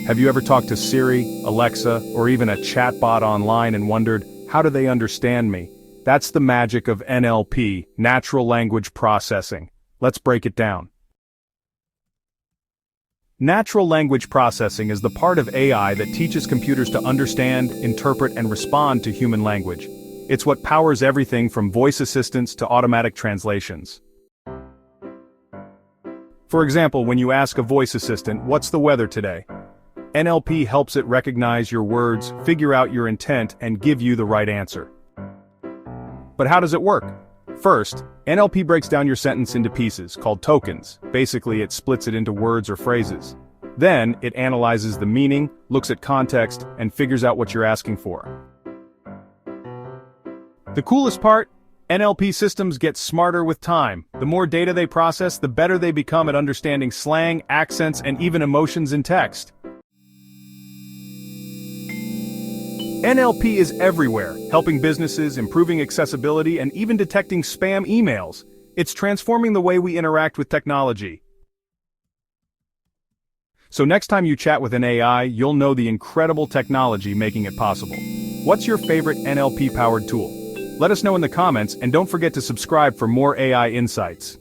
Have you ever talked to Siri, Alexa, or even a chatbot online and wondered, how do they understand me? That's the magic of NLP, natural language processing. Let's break it down. Natural language processing is the part of AI that teaches computers to understand, interpret, and respond to human language. It's what powers everything from voice assistants to automatic translations. For example, when you ask a voice assistant, "What's the weather today?" NLP helps it recognize your words, figure out your intent, and give you the right answer. But how does it work? First, NLP breaks down your sentence into pieces, called tokens. Basically, it splits it into words or phrases. Then, it analyzes the meaning, looks at context, and figures out what you're asking for. The coolest part? NLP systems get smarter with time. The more data they process, the better they become at understanding slang, accents, and even emotions in text. NLP is everywhere, helping businesses, improving accessibility, and even detecting spam emails. It's transforming the way we interact with technology. So next time you chat with an AI, you'll know the incredible technology making it possible. What's your favorite NLP-powered tool? Let us know in the comments, and don't forget to subscribe for more AI insights.